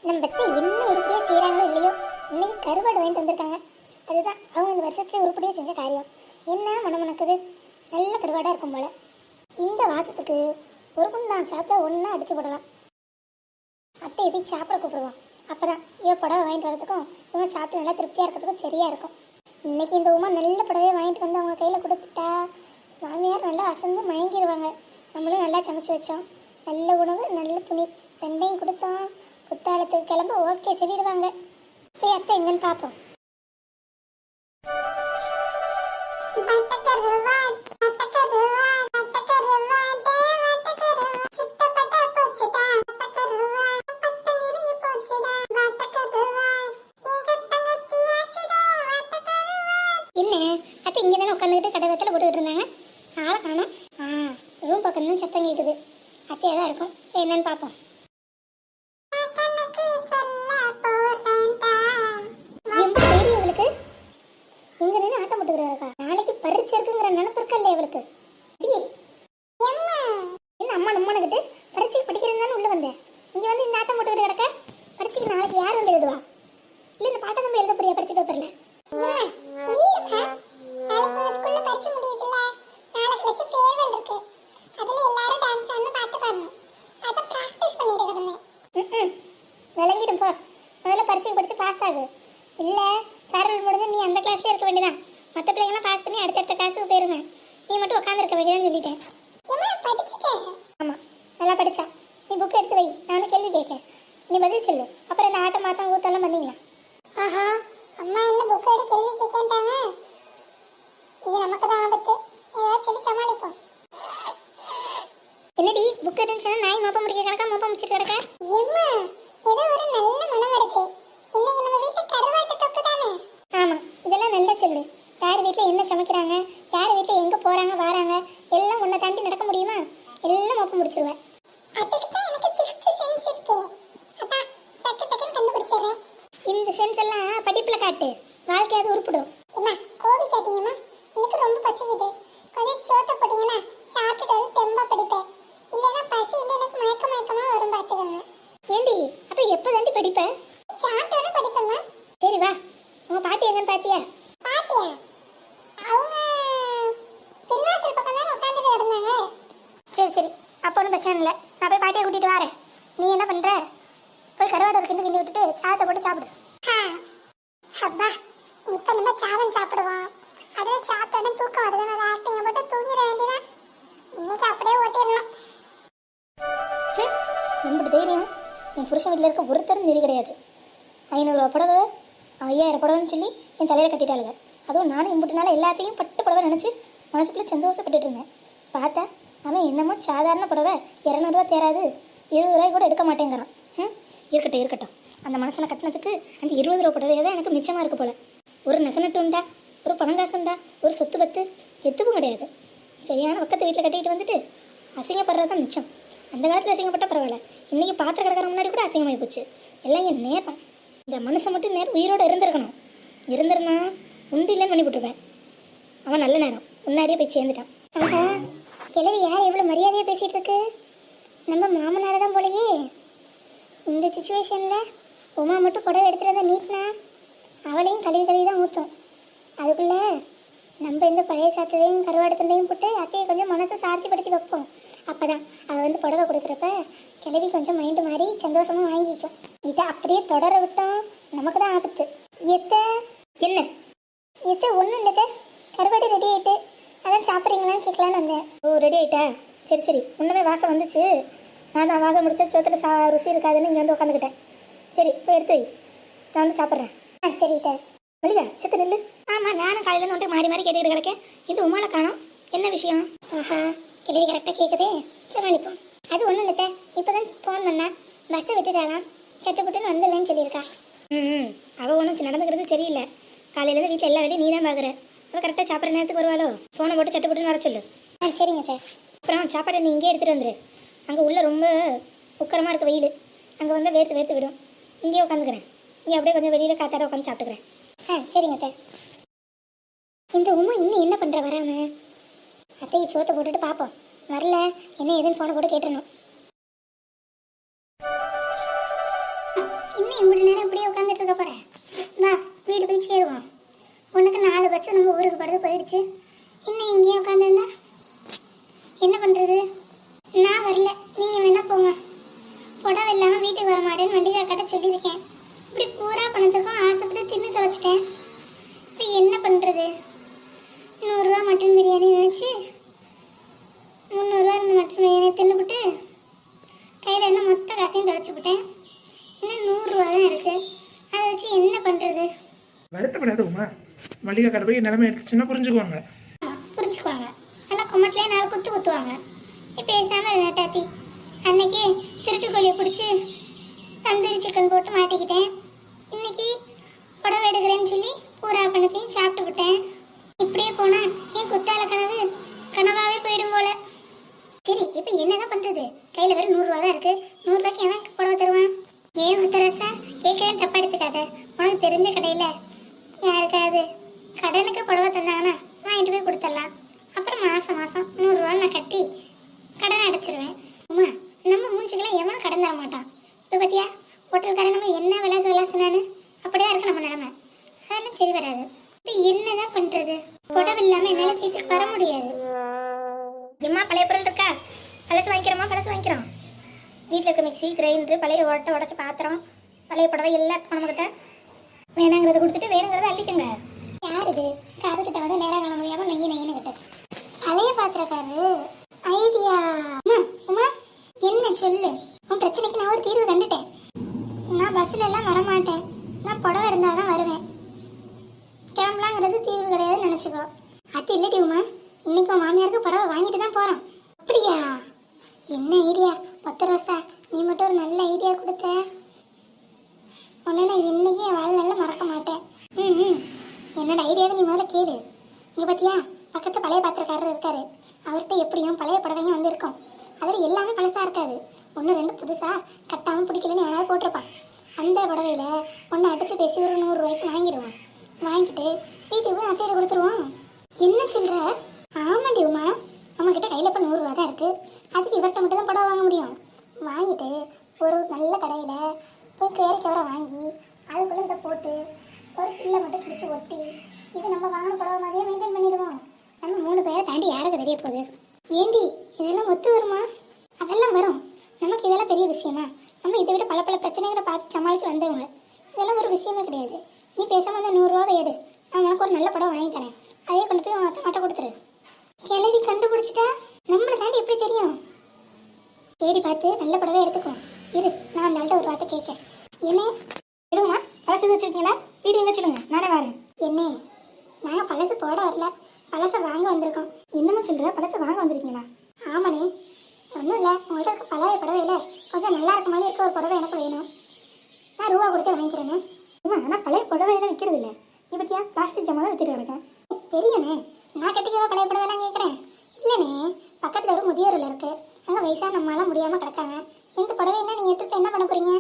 நம்ம பற்றி என்ன உருப்படியாக செய்கிறாங்களோ இல்லையோ, இன்னைக்கு கருவாடு வாங்கிட்டு வந்திருக்காங்க. அதுதான் அவங்க இந்த வருஷத்துல உருப்படியாக செஞ்ச காரியம். என்ன மணமணக்குது, நல்ல கருவாடாக இருக்கும் போல. இந்த வாசத்துக்கு ஒரு குண்டான் சாப்பிட்ட ஒன்றா அடிச்சு போடலாம். அத்தையை போய் சாப்பிட கூப்பிடுவோம். அப்போ தான் இவன் புடவை வாங்கிட்டு வரதுக்கும் இவன் சாப்பிட்டு நல்லா திருப்தியாக இருக்கிறதுக்கும் சரியாக இருக்கும். இன்றைக்கி இந்த உமா நல்ல புடவையை வாங்கிட்டு வந்து அவங்க கையில் கொடுத்துட்டா மாமியார் நல்லா அசந்து மயங்கிடுவாங்க. நம்மளும் நல்லா சமைச்சு வச்சோம். நல்ல உணவு, நல்ல துணி ரெண்டையும் கொடுத்தோம். குத்தாலத்துக்கு கிளம்ப ஓகே சொல்லிடுவாங்க. போய் அத்தை எங்கன்னு பார்ப்போம். என்ன அத்தை இங்கே தானே உட்காந்துக்கிட்டு கடை வெத்தலை போட்டுக்கிட்டு இருந்தாங்க, ஆளை காணோம். ரூம் பக்கம் தான் சத்தம் கேட்குது. அத்தையாக தான் இருக்கும், என்னன்னு பார்ப்போம். இவங்களுக்கு எங்க நின்று ஆட்டம் போட்டுக்கிறாருக்கா? நாளைக்கு பரீட்சை இருக்குங்கிற நினைப்பு இருக்கல்ல இவளுக்கு. என்ன அம்மா நம்மனுக்கிட்டு பரீட்சைக்கு படிக்கிறேன்னு உள்ள வந்தேன். இங்க வந்து இந்த ஆட்டம் போட்டுக்கிட்டு கிடக்க. பரீட்சைக்கு நாளைக்கு யார் வந்து எழுதுவா? இல்ல இந்த பாட்டை தம்பி எழுத போறியா பரீட்சை பேப்பர்ல? விளங்கிடும் போ. முதல்ல பரீட்சைக்கு படிச்சு பாஸ் ஆகு. இல்ல ஃபேர்வெல் முடிஞ்சு நீ அந்த கிளாஸ்ல இருக்க வேண்டியதான். மற்ற பிள்ளைங்களாம் பாஸ் பண்ணி அடுத்தடுத்த கிளாஸுக்கு போயிருங்க. நீ மட்டும் உட்காந்துருக்க வேண்டியதான் சொல்லிட்டேன். ஆமாம், நல்லா படிச்சா. நீ புக் எடுத்து வை, நான் வந்து கேள்வி கேட்கேன், நீ பதில் சொல்லு. அப்புறம் இந்த ஆட்டம் மாத்தம் ஊத்தெல்லாம் பண்ணீங்களா? ஆஹா, அம்மா என்ன புக் எடுத்து கேள்வி கேட்கேன்ட்டாங்க. இது நமக்கு தான் ஆபத்து. ஏதாவது சொல்லி சமாளிப்போம். என்னடி புக் எடுன்னு சொன்னா நாய் மோப்பம் முடிக்க கிடக்கா, மோப்பம் முடிச்சிட்டு கிடக்க? ஏம்மா, ஏதோ ஒரு நல்ல மனம் வருது. இன்னைக்கு நம்ம வீட்டுல கருவாட்டு தொக்கு தானே? ஆமா, இதெல்லாம் நல்லா சொல்லு. யார் வீட்டில் என்ன சமைக்கிறாங்க, யார் வீட்டில் எங்கே போகிறாங்க வராங்க எல்லாம் உன்னை தாண்டி நடக்க முடியுமா? எல்லாம் மொப்பம் முடிச்சிருவேன். இந்த சென்ஸ் எல்லாம் படிப்பில் காட்டு, வாழ்க்கையாவது உருப்பிடும். என்ன கோவி காட்டீங்கம்மா? எனக்கு ரொம்ப பசிக்குது. கொஞ்சம் சோத்தை போட்டீங்கன்னா சாப்பிட்டுட்டு வந்து தெம்பா படிப்பேன். இல்லைன்னா பசி இல்லை, எனக்கு மயக்கமா வரும் பார்த்துக்கோங்க. ஏண்டி அப்போ எப்போ தாண்டி படிப்பேன்? சாப்பிட்டோட படிப்பேம்மா. சரி வா, உங்கள் பாட்டி எங்கன்னு பார்த்தியா? பாட்டியா? அவங்க பின்னாசல் பக்கம் தான் உட்காந்துட்டு கிடந்தாங்க. சரி சரி, அப்போ ஒன்றும் பிரச்சனை இல்லை. நான் போய் பாட்டியை கூட்டிகிட்டு வரேன். நீ என்ன பண்ணுற? போய் கருவாடு ஒரு கிண்டி விட்டுட்டு சாதத்தை போட்டு சாப்பிடு. அப்பா, இப்போ நம்ம சாதம் சாப்பிடுவோம். அதே சாப்பிட்டோட தூக்கம் வருது. நான் ஆக்டிங்க போட்டு தூங்கிட வேண்டியதான். இன்னைக்கு அப்படியே ஓட்டிடணும். ரொம்ப தைரியம். என் புருஷன் வீட்டில் இருக்க ஒருத்தரும் நெறி கிடையாது. 500 ரூபா புடவை, 5000 புடவைன்னு சொல்லி என் தலையில் கட்டிட்டாளுங்க. அதுவும் நானும் இம்புட்டுனால எல்லாத்தையும் பட்டு புடவை நினச்சி மனசுக்குள்ளே சந்தோஷப்பட்டுட்டு இருந்தேன். பார்த்தா அவன் என்னமோ சாதாரண புடவை 200 ரூபா தேராது, 20 ரூபாய் கூட எடுக்க மாட்டேங்கிறான். இருக்கட்டும் இருக்கட்டும், அந்த மனசனை கட்டினதுக்கு அந்த 20 ரூபா புடவையே தான் எனக்கு மிச்சமாக இருக்கு போல. ஒரு நகை உண்டா, ஒரு பணங்காசு உண்டா, ஒரு சொத்து பத்து எதுவும் கிடையாது. சரியான பக்கத்து வீட்டில் கட்டிக்கிட்டு வந்துட்டு அசிங்கப்படுறது தான் மிச்சம். அந்த காலத்தில் அசிங்கப்பட்ட பரவாயில்ல, இன்றைக்கி பாத்திர கிடக்கிற முன்னாடி கூட அசிங்கமாகி போச்சு. எல்லாம் என் நேரம். இந்த மனுஷன் மட்டும் நேரம் உயிரோடு இருந்திருக்கணும். இருந்திருந்தான் உண்டு இல்லைன்னு பண்ணி விட்டுருவேன். அவன் நல்ல நேரம் முன்னாடியே போய் சேர்ந்துட்டான். ஆஹா, கிழவி யார் எவ்வளோ மரியாதையாக பேசிகிட்டு இருக்கு? நம்ம மாமனார் தான் போலையே. இந்த சுச்சுவேஷனில் உமா மட்டும் புடவை எடுத்துகிறத நீட்டினா அவளையும் கழுவி தான் ஊற்றும். அதுக்குள்ளே நம்ம இந்த பழைய சாத்ததையும் கருவாடு தண்டையும் போட்டு அத்தையை கொஞ்சம் மனசை சார்த்திப்படுத்தி வைப்போம். அப்போ தான் அவள் வந்து புடவை கொடுக்குறப்ப கிளவி கொஞ்சம் மைண்டு மாறி சந்தோஷமாக வாங்கிக்கும். இதை அப்படியே தொடர விட்டோம், நமக்கு தான் ஆபத்து. என்ன ஒன்றும் இல்லைத்த, கருவாடு ரெடி ஆகிட்டு, அதான் சாப்பிட்றீங்களான்னு கேட்கலான்னு வந்தேன். ஓ, ரெடி ஆகிட்டா? சரி சரி, முன்னமே வாசம் வந்துச்சு. நான் தான் வாசம் முடிச்சா சோத்தில் ருசி இருக்காதுன்னு இங்கே வந்து உட்காந்துக்கிட்டேன். சரி போய் எடுத்து வை, நான் வந்து சாப்பிட்றேன். சரி த மல்லிகா, செத்து நெல்லு. ஆமாம், நானும் காலையிலேருந்து வந்துட்டு மாறி கேட்டுக்கிட்டு கிடக்கேன். இது உமால காணோம், என்ன விஷயம்? ஆஹா, கிளவி கரெக்டாக கேட்குதே. சமாளிப்போம். அது ஒன்றும் இல்லைத்த, இப்போ தான் ஃபோன் பண்ணேன், பஸ்ஸை விட்டுட்டாலாம், சட்டுப்பட்டுன்னு வந்துடுவேன்னு சொல்லியிருக்கா. அவள் ஒன்றும் நடந்துக்கிறது சரியில்லை. காலையிலேருந்து வீட்டில் எல்லா வேலையும் நீ தான் பார்க்குற. அவள் கரெக்டாக சாப்பிட்ற நேரத்துக்கு வருவாளோ? ஃபோனை போட்டு சட்டுப்பட்டுன்னு வர சொல்லு. சரிங்க சார். அப்புறம் சாப்பாடை நீ இங்கே எடுத்துகிட்டு வந்துடு. அங்கே உள்ள ரொம்ப உக்கரமாக இருக்க வெயில், அங்கே வந்து வேர்த்து விடும். இங்கேயே உட்காந்துக்கிறேன். இங்கே அப்படியே கொஞ்சம் வெளியில் காத்தாட உட்காந்து சாப்பிட்டுக்கிறேன். சரிங்க சார். இந்த உமா இன்னும் என்ன பண்ணுற வராமல்? அத்தைக்கு சோத்தை போட்டுட்டு பார்ப்போம். வரல என்ன ஏதுன்னு ஃபோனை போட்டு கேட்டுருணும். இருக்க போகிறேன். வா வீடு போய் சேருவோம். உனக்கு 4 பஸ் நம்ம ஊருக்கு போகிறது போயிடுச்சு. இன்னும் இங்கேயே உட்காந்துருந்தா என்ன பண்ணுறது? நான் வரல, நீங்கள் வேணா போங்க. புடவை இல்லாமல் வீட்டுக்கு வர மாட்டேன்னு வண்டிக்கார்கிட்ட சொல்லியிருக்கேன். இப்படி பூரா பணத்துக்கும் ஆசைப்பட்டு தின்னு தொலைச்சிட்டேன். இப்போ என்ன பண்ணுறது? 100 ரூபா மட்டன் பிரியாணி நினச்சி 300 ரூபா இந்த மட்டன் பிரியாணி தின்னுபிட்டு கையில் என்ன மொத்த காசையும் தொலைச்சிக்கிட்டேன். இன்னும் 100 ரூபா தான் இருக்குது. அதை வச்சு என்ன பண்ணுறது? வருத்தப்படாத உமா, மளிகை கடை போய் நிலைமை எடுத்துச்சுன்னா புரிஞ்சுக்குவாங்க. புரிஞ்சுக்குவாங்க. ஆனால் கும்மட்டிலே 4 குத்து குத்துவாங்க. இப்போ பேசாமல் நட்டாத்தி அன்னைக்கு திருட்டு கோழியை பிடிச்சி தந்தூரி சிக்கன் போட்டு மாட்டிக்கிட்டேன். இன்னைக்கு புடவை எடுக்கிறேன்னு சொல்லி பூரா பணத்தையும் சாப்பிட்டு விட்டேன். இப்படியே போனால் என் குத்தால கனவு கனவாகவே போயிடும் போல. சரி, இப்போ என்னதான் பண்ணுறது? கையில் வெறும் 100 ரூபா தான் இருக்குது. 100 ரூபாய்க்கு எவன் புடவை தருவான்? ஏன் உத்தரசா கேட்கறேன், தப்பா எடுத்துக்காத. உனக்கு தெரிஞ்ச கடையில் யாருக்காவது கடனுக்கு புடவை தந்தாங்கன்னா வாங்கிட்டு போய் கொடுத்துடலாம். அப்புறம் மாதம் 100 ரூபா நான் கட்டி கடன் அடைச்சிருவேன். அம்மா, நம்ம மூஞ்சிக்கெல்லாம் எவனும் கடன் தர மாட்டான். இப்போ பார்த்தியா, ஹோட்டல்காரன் நம்ம என்ன விளாசுனான்னு அப்படியே இருக்கு நம்ம நிலமை. அதெல்லாம் சரி வராது. இப்போ என்னதான் பண்ணுறது? புடவை இல்லாமல் என்னால் வீட்டுக்கு வர முடியாது. எம்மா, பழைய பொருள் இருக்கா? பழசு வாங்கிக்கிறோம். வீட்டில் இருக்க மிக்சி, கிரைண்டரு, பழைய உடச்சி பாத்திரம், பழைய புடவை எல்லாம் இருக்கும் நம்மக்கிட்ட. வேணுங்கிறத கொடுத்துட்டு வேணுங்கிறத அள்ளிக்கங்க. யார் இது? காதுகிட்ட வந்து நேரம் காண முடியாமல் நெய்யின்னு கிட்ட பழைய பாத்திரக்காரரு ஐடியா. உமா, என்ன சொல்லு? உன் பிரச்சனைக்கு நான் ஒரு தீர்வு கண்டுட்டேன். நான் பஸ்ல எல்லாம் வரமாட்டேன். நான் புடவை இருந்தால் தான் வருவேன். கிளம்பலாங்கிறது தீர்வு கிடையாதுன்னு நினச்சிக்கோ. அது இல்லடி உமா, இன்னைக்கு உன் மாமியாருக்கு புடவை வாங்கிட்டு தான் போகிறோம். அப்படியா? என்ன ஐடியா? ஒத்த ரோசா, நீ மட்டும் ஒரு நல்ல ஐடியா கொடுத்த. உன்னை நான் இன்னைக்கு என் வாழ்நாளில் மறக்க மாட்டேன். என்னோட ஐடியாவை நீ முதல்ல கேளு. இங்கே பார்த்தியா, பக்கத்து பழைய பாத்திரக்காரர் இருக்காரு. அவர்கிட்ட எப்படியும் பழைய புடவையும் வந்து இருக்கும். அதில் எல்லாமே பழசாக இருக்காது. 1-2 புதுசாக கட்டாமல் பிடிக்கலன்னு யாராவது போட்டிருப்பான். அந்த புடவையில் ஒன்று அடித்து பேசி ஒரு 100 ரூபாய்க்கு வாங்கிடுவோம். வாங்கிட்டு வீட்டுக்கு போய் அத்தையில கொடுத்துருவோம். என்ன சொல்கிற? ஆமாண்டி உமா, நம்மக்கிட்ட கையில் இப்போ 100 ரூபா தான் இருக்குது. அதுக்கு இவர்கிட்ட மட்டும் தான் புடவை வாங்க முடியும். வாங்கிட்டு ஒரு நல்ல கடையில் போய் கவரை வாங்கி அதுக்குள்ளே இதை போட்டு ஒரு பில்லை மட்டும் பிடிச்சி ஒட்டி இது நம்ம வாங்கின புடவை மாதிரியே மெயின்டைன் பண்ணிடுவோம். நம்ம 3 பேரை தாண்டி யாருக்கு தெரிய போகுது? ஏண்டி, இதெல்லாம் ஒத்து வருமா? அதெல்லாம் வரும். நமக்கு இதெல்லாம் பெரிய விஷயமா? நம்ம இதை விட பல பிரச்சனைகளை பார்த்து சமாளித்து வந்தவங்க. இதெல்லாம் ஒரு விஷயமே கிடையாது. நீ பேசாமல் அந்த 100 ரூபாவை எடு. நான் உனக்கு ஒரு நல்ல படம் வாங்கி தரேன். அதே கொண்டு போய் உன் அத்தை மாட்ட கொடுத்துரு. கிளவி கண்டுபிடிச்சிட்டா நம்மளை தாண்டி எப்படி தெரியும்? தேடி பார்த்து நல்ல படவே எடுத்துக்குவோம். இரு, நான் அந்த ஆள்கிட்ட ஒரு வார்த்தை கேட்கேன். என்ன எடுங்கம்மா, பழசு வச்சுருக்கீங்களா? வீடு எங்கே சொல்லுங்க, நானே வரேன். என்ன, நாங்கள் பழசு போட வரல, பழசை வாங்க வந்திருக்கோம். என்னம்மா சொல்கிற? பழசை வாங்க வந்திருக்கீங்களா? ஆமாண்ணே, ஒன்றும் இல்லை, உங்கள்கிட்ட இருக்க பழைய புடவையில் கொஞ்சம் நல்லா இருக்க மாதிரி இருக்க ஒரு புடவை எனக்கு வேணும். நான் ரூபா கொடுத்து வாங்கிக்கிறேண்ணே. அம்மா, ஆனால் பழைய புடவையெல்லாம் விற்கிறது இல்லை. நீ பற்றியா பிளாஸ்டிக் ஜாமான் தான் விற்றுட்டு கிடக்கேன். தெரியுண்ணே, நான் கட்டிக்கவா பழைய புடவைலாம் கேட்குறேன். இல்லைண்ணே, பக்கத்தில் ஒரு முதியோரில் இருக்குது. அங்கே வயசாக நம்மளாம் முடியாமல் கிடக்காங்க. எந்த புடவைன்னா நீங்கள் எடுத்துகிட்டு என்ன பண்ண போகிறீங்க?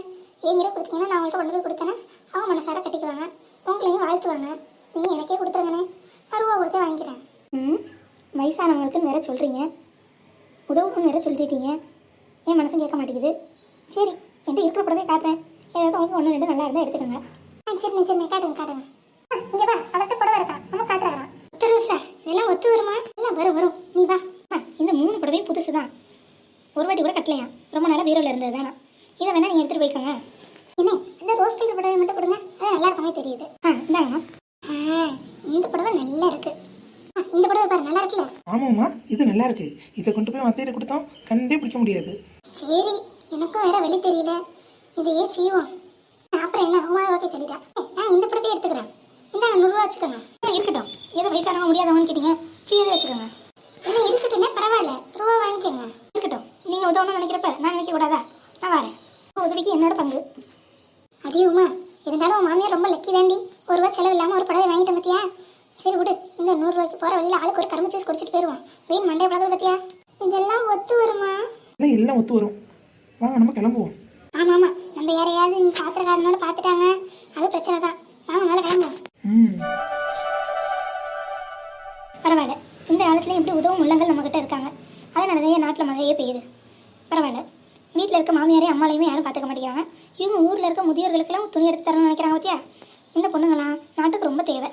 எங்கிட்ட கொடுத்தீங்கன்னா நான் உங்கள்கிட்ட கொண்டு போய் கொடுத்தேன்னா அவங்க மனசார கட்டிக்குவாங்க, உங்களையும் வாழ்த்துவாங்க. நீங்கள் எனக்கே கொடுத்துருங்கண்ணே, நான் ரூபா கொடுத்தே வாங்கிக்கிறேன். வயசானவங்களுக்குன்னு வேற சொல்கிறீங்க, உதவுன்னு வேற சொல்லிட்டீங்க. என் மனசும் கேட்க மாட்டேங்குது. சரி, என்கிட்ட இருக்கிற புடவை காட்டுறேன். ஏதாவது உங்களுக்கு 1-2 நல்லா இருந்தால் எடுத்துக்கோங்க. சரிண்ணே, காட்டுங்க. இங்கே வா, அவர்கிட்ட புடவை இருக்கான், நம்ம காட்டுறான். சார், இதெல்லாம் ஒத்து வருமா? இல்லை, வரும். நீ வா. இந்த 3 புடவையும் புதுசு தான். ஒரு வாட்டி கூட கட்டலையா, ரொம்ப நாளாக பீரோவில் இருந்தது தானே. இதை வேணா நீங்கள் எடுத்துகிட்டு போய்க்கோங்க. என்ன, இந்த ரோஸ் கலர் புடவை மட்டும் கொடுங்க, அது நல்லா இருக்கவே தெரியுது. இந்தாங்கம்மா. இந்த புடவை நல்லா இருக்கு. இந்த புடவை பாரு, நல்லா இருக்குல்ல? ஆமாம்மா, இது நல்லா இருக்கு. இதை கொண்டு போய் அத்தையில கொடுத்தோம் கண்டே பிடிக்க முடியாது. சரி, எனக்கும் வேற வெளி தெரியல, இதையே செய்வோம். அப்புறம் என்ன, ஓகே சொல்லிட்டேன். நான் இந்த புடவையே எடுத்துக்கிறேன். இந்தாங்க, 100 ரூபா வச்சுக்கோங்க. இருக்கட்டும், எதை வயசானவங்க முடியாதவன்னு கேட்டீங்க, ஃப்ரீயாகவே வச்சுக்கோங்க. இல்லை, இருக்கட்டும்னா பரவாயில்ல, ரூபா வாங்கிக்கோங்க. இருக்கட்டும், நீங்கள் உதவணும்னு நினைக்கிறப்ப நான் நினைக்க கூடாதா? நான் வரேன். உதவிக்கு என்னோட பங்கு. அதிகமா இருந்தாலும் உன் மாமியார் ரொம்ப லக்கி தாண்டி. 1 ரூபா செலவு இல்லாமல் ஒரு புடவை வாங்கிட்டேன் பார்த்தியா? சரி விடு, இந்த 100 ரூபாய்க்கு போகிற வழியில் ஆளுக்கு ஒரு கரும்பு ஜூஸ் குடிச்சிட்டு போயிடுவோம். வெயின் மண்டே பழகுது பார்த்தியா? இதெல்லாம் ஒத்து வருமா? இல்லை, எல்லாம் ஒத்து வரும். வாங்க, நம்ம கிளம்புவோம். ஆமாம், நம்ம யாரையாவது இந்த பாத்திரக்காரனோட பார்த்துட்டாங்க, அது பிரச்சனை தான். வாங்க, மேலே கிளம்புவோம். பரவாயில்ல, இந்த காலத்துல இப்படி உதவும் உள்ளங்கள் நம்மக்கிட்ட இருக்காங்க. அதனால தான் நாட்டில் மழையே பெய்யுது. பரவாயில்ல, வீட்டில் இருக்க மாமியாரையும் அம்மாலையுமே யாரும் பார்த்துக்க மாட்டேங்கிறாங்க. இவங்க ஊரில் இருக்க முதியோர்களுக்கெல்லாம் துணி எடுத்து தரணும்னு நினைக்கிறாங்க பார்த்தியா. இந்த பொண்ணுங்களாம் நாட்டுக்கு ரொம்ப தேவை.